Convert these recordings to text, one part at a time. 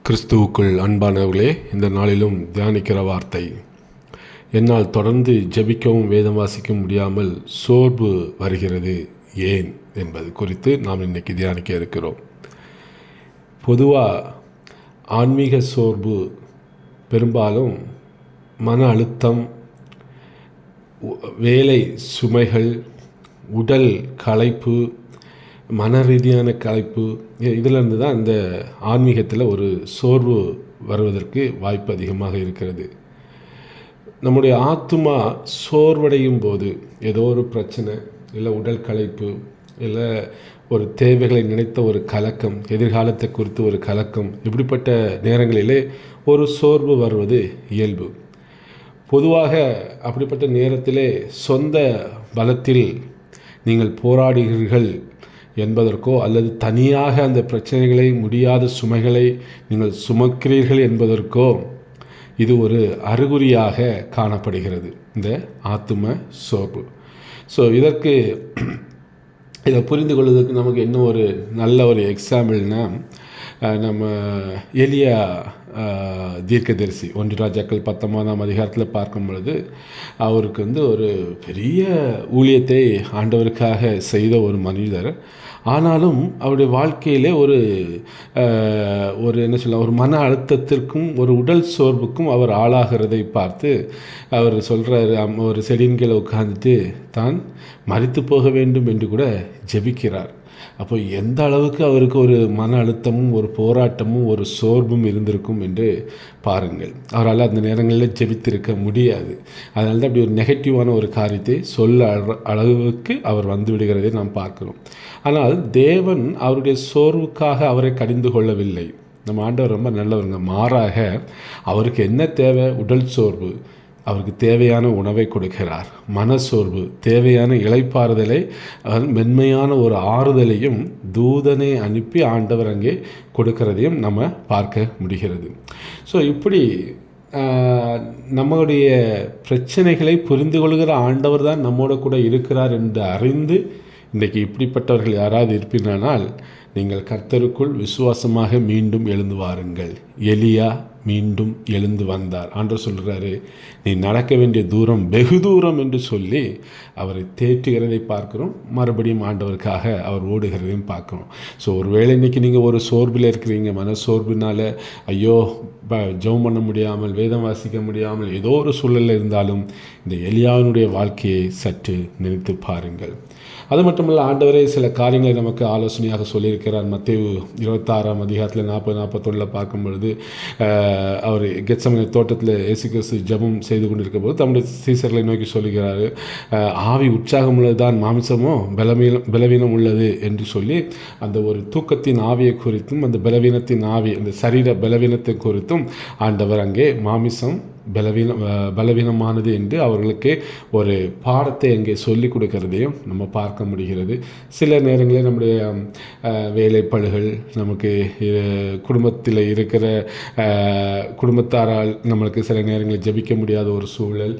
கிறிஸ்துவுக்குள் அன்பானவர்களே, இந்த நாளிலும் தியானிக்கிற வார்த்தை, என்னால் தொடர்ந்து ஜெபிக்கவும் வேதம் வாசிக்கவும் முடியாமல் சோர்வு வருகிறது ஏன் என்பது குறித்து நாம் இன்றைக்கி தியானிக்க இருக்கிறோம். பொதுவாக ஆன்மீக சோர்வு பெரும்பாலும் மன அழுத்தம், வேலை சுமைகள், உடல் களைப்பு, மன ரீதியான களைப்பு, இதிலிருந்து தான் இந்த ஆன்மீகத்தில் ஒரு சோர்வு வருவதற்கு வாய்ப்பு அதிகமாக இருக்கிறது. நம்முடைய ஆத்துமா சோர்வடையும் போது ஏதோ ஒரு பிரச்சனை, இல்லை உடல் களைப்பு, இல்லை ஒரு தேவைகளை நினைத்த ஒரு கலக்கம், எதிர்காலத்தை குறித்து ஒரு கலக்கம், இப்படிப்பட்ட நேரங்களிலே ஒரு சோர்வு வருவது இயல்பு. பொதுவாக அப்படிப்பட்ட நேரத்திலே சொந்த பலத்தில் நீங்கள் போராடுகிறீர்கள் என்பதற்கோ அல்லது தனியாக அந்த பிரச்சனைகளை, முடியாத சுமைகளை நீங்கள் சுமக்கிறீர்கள் என்பதற்கோ இது ஒரு அறிகுறியாக காணப்படுகிறது, இந்த ஆத்தும சோர்வு. ஸோ இதை புரிந்து கொள்வதற்கு நமக்கு இன்னும் ஒரு நல்ல ஒரு எக்ஸாம்பிள்னால், நம்ம எலியா தீர்க்கதரிசி 1 ராஜாக்கள் 19ஆம் அதிகாரத்தில் பார்க்கும் பொழுது, அவருக்கு ஒரு பெரிய ஊழியத்தை ஆண்டவருக்காக செய்த ஒரு மனிதர். ஆனாலும் அவருடைய வாழ்க்கையிலே ஒரு ஒரு மன அழுத்தத்திற்கும் ஒரு உடல் சோர்வுக்கும் அவர் ஆளாகிறதை பார்த்து அவர் சொல்கிறார், ஒரு செடியின் கீழே உட்கார்ந்துட்டு தான் மரித்து போக வேண்டும் என்று கூட ஜெபிக்கிறார். அப்போ எந்த அளவுக்கு அவருக்கு ஒரு மன அழுத்தமும், ஒரு போராட்டமும், ஒரு சோர்வும் இருந்திருக்கும் என்று பாருங்கள். அவரால் அந்த நேரங்களில் ஜெபித்திருக்க முடியாது. அதனால தான் அப்படி ஒரு நெகட்டிவான ஒரு காரியத்தை சொல்ல அளவுக்கு அவர் வந்து விடுகிறதை நாம் பார்க்கிறோம். ஆனால் தேவன் அவருடைய சோர்வுக்காக அவரை கடிந்து கொள்ளவில்லை. நம்ம ஆண்டவர் ரொம்ப நல்லவருங்க. மாறாக அவருக்கு என்ன தேவை? உடல் சோர்வு, அவருக்கு தேவையான உணவை கொடுக்கிறார். மனசோர்வு, தேவையான இளைப்பாறுதலை, மென்மையான ஒரு ஆறுதலையும் தூதனை அனுப்பி ஆண்டவர் அங்கே கொடுக்கிறதையும் நம்ம பார்க்க முடிகிறது. ஸோ இப்படி நம்முடைய பிரச்சனைகளை புரிந்து கொள்கிற ஆண்டவர் தான் நம்மோட கூட இருக்கிறார் என்று அறிந்து இன்றைக்கி இப்படிப்பட்டவர்கள் யாராவது இருப்பினால், நீங்கள் கர்த்தருக்குள் விசுவாசமாக மீண்டும் எழுந்து வாருங்கள். எலியா மீண்டும் எழுந்து வந்தார். ஆண்டவர் சொல்கிறாரு, நீ நடக்க வேண்டிய தூரம் வெகு தூரம் என்று சொல்லி அவரை தேற்றுகிறதை பார்க்குறோம். மறுபடியும் ஆண்டவருக்காக அவர் ஓடுகிறதையும் பார்க்குறோம். ஸோ ஒருவேளை இன்றைக்கி நீங்கள் ஒரு சோர்வில் இருக்கிறீங்க, மன சோர்வினால் ஐயோ ஜெபம் பண்ண முடியாமல், வேதம் வாசிக்க முடியாமல் ஏதோ ஒரு சூழலில் இருந்தாலும் இந்த எலியாவினுடைய வாழ்க்கையை சற்று நினைத்து பாருங்கள். அது மட்டுமல்ல, ஆண்டவரே சில காரியங்களை நமக்கு ஆலோசனையாக சொல்லியிருக்கிறார். மத்தேயு 26ஆம் அதிகாரத்தில் 40-41 பார்க்கும் பொழுது, அவர் கெத்சமனே தோட்டத்தில் இயேசு கிறிஸ்து ஜெபம் செய்து கொண்டிருக்கும் போது தம்முடைய சீசர்களை நோக்கி சொல்லுகிறார், ஆவி உற்சாகம் உள்ளதுதான், மாமிசமோ பலவீனம் உள்ளது என்று சொல்லி அந்த ஒரு தூக்கத்தின் ஆவியை குறித்தும், அந்த பலவீனத்தின் ஆவி, அந்த சரீர பலவீனத்தை குறித்தும் ஆண்டவர் அங்கே மாமிசம் பலவீனமானது என்று அவர்களுக்கு ஒரு பாடத்தை அங்கே சொல்லிக் கொடுக்கிறதையும் நம்ம பார்க்க முடிகிறது. சில நேரங்களில் நம்முடைய வேலைப்பளுகள், நமக்கு குடும்பத்தில் இருக்கிற குடும்பத்தாரால் நம்மளுக்கு சில நேரங்களில் ஜெபிக்க முடியாத ஒரு சூழல்,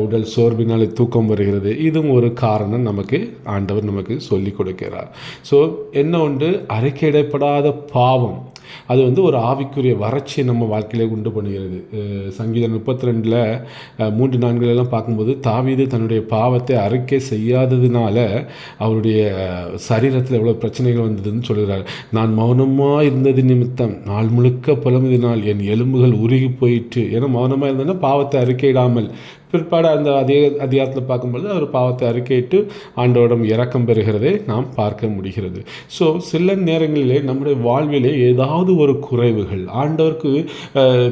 உடல் சோர்வினால் தூக்கம் வருகிறது. இதுவும் ஒரு காரணம் நமக்கு ஆண்டவர் நமக்கு சொல்லிக் கொடுக்கிறார். ஸோ என்ன ஒன்று, அறிக்கையிடப்படாத பாவம், அது ஒரு ஆவிக்குரிய வறட்சியை நம்ம வாழ்க்கையிலே உண்டு பண்ணுகிறது. சங்கீதம் 32 3-4 பார்க்கும்போது, தாவீது தன்னுடைய பாவத்தை அறிக்கை செய்யாததுனால அவருடைய சரீரத்தில் எவ்வளோ பிரச்சனைகள் வந்ததுன்னு சொல்கிறார். நான் மௌனமாக இருந்தது நிமித்தம் நாள் முழுக்க புலம்புதினால் என் எலும்புகள் உருகி போயிற்று. ஏன்னா மௌனமாக இருந்ததுன்னா பாவத்தை அறிக்கையிடாமல், பிற்பாடு அந்த அதிகாரத்தில் பார்க்கும்பொழுது அவர் பாவத்தை அறிக்கையிட்டு ஆண்டவரிடம் இரக்கம் பெறுகிறதை நாம் பார்க்க முடிகிறது. ஸோ சில நேரங்களிலே நம்முடைய வாழ்விலே ஏதாவது ஒரு குறைவுகள், ஆண்டவருக்கு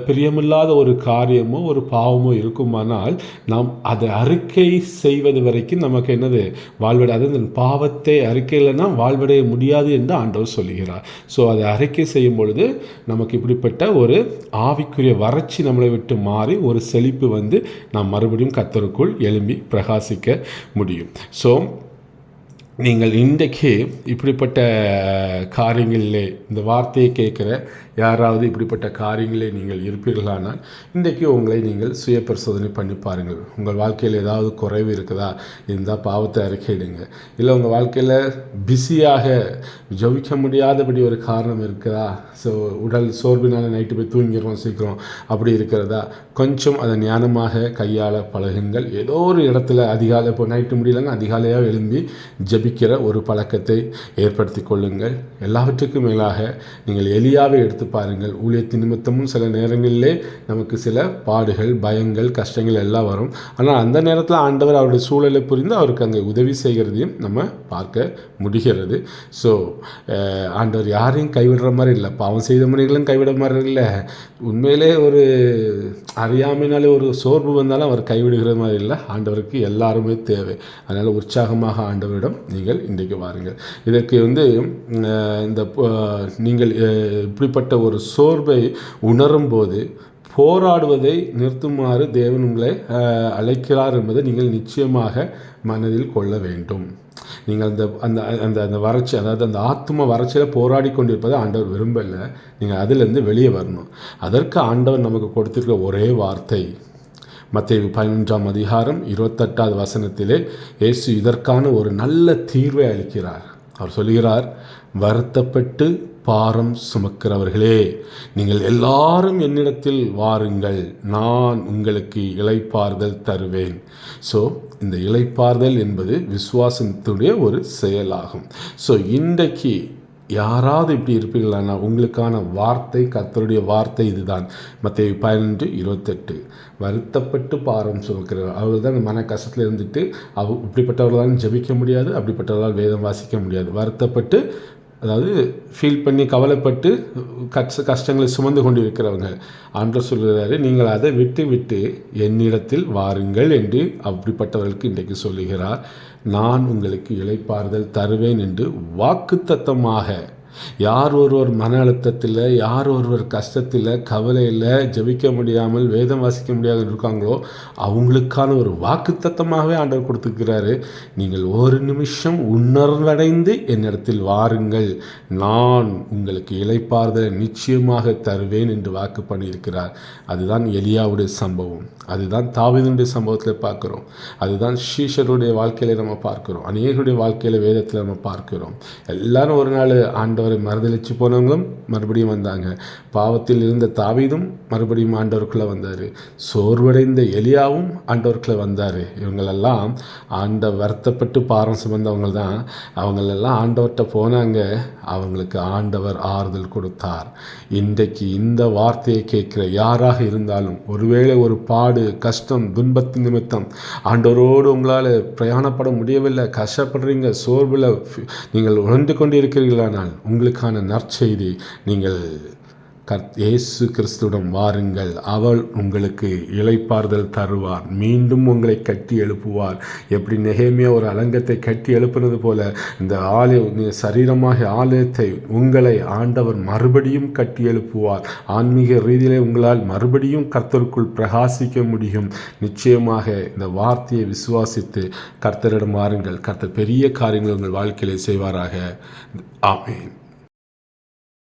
பிரியமில்லாத ஒரு காரியமோ ஒரு பாவமோ இருக்குமானால் நாம் அதை அறிக்கை செய்வது வரைக்கும் நமக்கு என்னது வாழ்விட, அதாவது பாவத்தை அறிக்கையில்னா வாழ்விடைய முடியாது என்று ஆண்டவர் சொல்லுகிறார். ஸோ அதை அறிக்கை செய்யும் பொழுது நமக்கு இப்படிப்பட்ட ஒரு ஆவிக்குரிய வறட்சி நம்மளை விட்டு மாறி ஒரு செழிப்பு நாம் மறுபடியும் கர்த்தருக்குள் எழும்பி பிரகாசிக்க முடியும். ஸோ நீங்கள் இன்றைக்கு இப்படிப்பட்ட காரியங்களிலே இந்த வார்த்தையை கேட்குற யாராவது இப்படிப்பட்ட காரியங்களே நீங்கள் இருப்பீர்களானால் இன்றைக்கு உங்களை நீங்கள் சுய பரிசோதனை பண்ணி பாருங்கள். உங்கள் வாழ்க்கையில் ஏதாவது குறைவு இருக்குதா இருந்தால் பாவத்தை அறிக்கையிடுங்க. இல்லை உங்கள் வாழ்க்கையில் பிஸியாக ஜபிக்க முடியாதபடி ஒரு காரணம் இருக்குதா, உடல் சோர்வினால் நைட்டு போய் தூங்கிடுவோம் சீக்கிரம் அப்படி இருக்கிறதா, கொஞ்சம் அதை ஞானமாக கையாள பழகுங்கள். ஏதோ ஒரு இடத்துல அதிகாலை, இப்போ நைட்டு முடியலங்க அதிகாலையாக எழும்பி ஜபிக்கிற ஒரு பழக்கத்தை ஏற்படுத்தி கொள்ளுங்கள். எல்லாவற்றுக்கும் மேலாக நீங்கள் எலியாவை எடுத்து பாருங்கள். ஊழியத்தின் நிமித்தமும் சில நேரங்களிலே நமக்கு சில பாடுகள், பயங்கள், கஷ்டங்கள் எல்லாம் வரும். ஆனால் அந்த நேரத்தில் ஆண்டவர் அவருடைய சூழலை புரிந்து அவருக்கு அங்கே உதவி செய்கிறதையும் நம்ம பார்க்க முடிகிறது. ஸோ ஆண்டவர் யாரையும் கைவிடுற மாதிரி இல்லை, பாவம் செய்த மனிதர்களும் கைவிட மாதிரி இல்லை. உண்மையிலே ஒரு அறியாமையினாலே ஒரு சோர்வு வந்தாலும் அவர் கைவிடுகிற மாதிரி இல்லை. ஆண்டவருக்கு எல்லாருமே தேவை. அதனால் உற்சாகமாக ஆண்டவரிடம் நீங்கள் இன்றைக்கு வாருங்கள். இதற்கு இந்த நீங்கள் இப்படிப்பட்ட ஒரு சோர்வை உணரும் போது போராடுவதை நிறுத்துமாறு தேவன் உங்களை அழைக்கிறார் என்பதை நீங்கள் நிச்சயமாக மனதில் கொள்ள வேண்டும். நீங்கள் அந்த அந்த அந்த வறட்சி, அதாவது அந்த ஆத்ம வறட்சியில் போராடி கொண்டிருப்பதை ஆண்டவர் விரும்பலை. நீங்கள் அதிலிருந்து வெளியே வரணும். அதற்கு ஆண்டவர் நமக்கு கொடுத்திருக்கிற ஒரே வார்த்தை மத்தேயு 11ஆம் அதிகாரம் 28வது வசனத்திலே இயேசு இதற்கான ஒரு நல்ல தீர்வை அளிக்கிறார். அவர் சொல்கிறார், வருத்தப்பட்டு பாரம் சுமக்கிறவர்களே, நீங்கள் எல்லாரும் என்னிடத்தில் வாருங்கள், நான் உங்களுக்கு இளைப்பாறுதல் தருவேன். ஸோ இந்த இளைப்பாறுதல் என்பது விசுவாசத்துடைய ஒரு செயலாகும். ஸோ இன்றைக்கு யாராவது இப்படி இருப்பீங்களானா உங்களுக்கான வார்த்தை, கர்த்தருடைய வார்த்தை இதுதான். மத்தேயு 11:28 வருத்தப்பட்டு பாரம் சுமக்கிறவர், அவர்கள் தான் மன கஷ்டத்தில் இருந்துட்டு இப்படிப்பட்டவர்களால் ஜெபிக்க முடியாது, அப்படிப்பட்டவர்களால் வேதம் வாசிக்க முடியாது. வருத்தப்பட்டு, அதாவது ஃபீல் பண்ணி கவலைப்பட்டு கஷ்டங்களை சுமந்து கொண்டு இருக்கிறவங்க ஆண்டவர் சொல்கிறாரு, நீங்கள் அதை விட்டு என்னிடத்தில் வாருங்கள் என்று அப்படிப்பட்டவர்களுக்கு இன்றைக்கு சொல்லுகிறார். நான் உங்களுக்கு இளைப்பாறுதல் தருவேன் என்று வாக்குத்தத்தமாக யார் ஒருவர் மன அழுத்தத்தில், யார் ஒருவர் கஷ்டத்தில், கவலையில், ஜெபிக்க முடியாமல், வேதம் வாசிக்க முடியாது இருக்காங்களோ அவங்களுக்கான ஒரு வாக்குத்தத்தமாகவே ஆண்டவர் கொடுத்துருக்கிறாரு. நீங்கள் ஒரு நிமிஷம் உணர்வடைந்து என்னிடத்தில் வாருங்கள், நான் உங்களுக்கு இளைப்பாறுதலை நிச்சயமாக தருவேன் என்று வாக்கு பண்ணியிருக்கிறார். அதுதான் எலியாவுடைய சம்பவம், அதுதான் தாவீதுடைய சம்பவத்தில் பார்க்குறோம், அதுதான் சீஷருடைய வாழ்க்கையில் நம்ம பார்க்குறோம், அநேகருடைய வாழ்க்கையில் வேதத்தில் நம்ம பார்க்குறோம். எல்லாரும் ஒரு நாள் ஆண்டவரை மறுதலிச்சு போனவங்களும் மறுபடியும் வந்தாங்க. பாவத்தில் இருந்த தாவீதும் மறுபடியும் ஆண்டவருக்குள்ளே வந்தார். சோர்வடைந்த எலியாவும் ஆண்டவருக்குள்ளே வந்தார். இவங்களெல்லாம் வருத்தப்பட்டு பாரம் சுமந்தவங்க தான். அவங்களெல்லாம் ஆண்டவர்கிட்ட போனாங்க, அவங்களுக்கு ஆண்டவர் ஆறுதல் கொடுத்தார். இன்றைக்கு இந்த வார்த்தையை கேட்குற யாராக இருந்தாலும், ஒருவேளை ஒரு பாடு, கஷ்டம், துன்பத்தின் நிமித்தம் ஆண்டவரோடு உங்களால் பிரயாணப்பட முடியவில்லை, கஷ்டப்படுறீங்க, சோர்வில் நீங்கள் உணர்ந்து கொண்டு இருக்கிறீர்களானால் உங்களுக்கான நற்செய்தி, நீங்கள் இயேசு கிறிஸ்துவிடம் வாருங்கள், அவர் உங்களுக்கு இளைப்பாறுதல் தருவார், மீண்டும் உங்களை கட்டி எழுப்புவார். எப்படி நெகேமியா ஒரு அலங்கத்தை கட்டி எழுப்புனது போல இந்த சரீரமாக ஆலயத்தை உங்களை ஆண்டவர் மறுபடியும் கட்டி எழுப்புவார். ஆன்மீக ரீதியிலே உங்களால் மறுபடியும் கர்த்தருக்குள் பிரகாசிக்க முடியும். நிச்சயமாக இந்த வார்த்தையை விசுவாசித்து கர்த்தரிடம் வாருங்கள். கர்த்தர் பெரிய காரியங்கள் உங்கள் வாழ்க்கையிலே செய்வாராக. ஆமென்.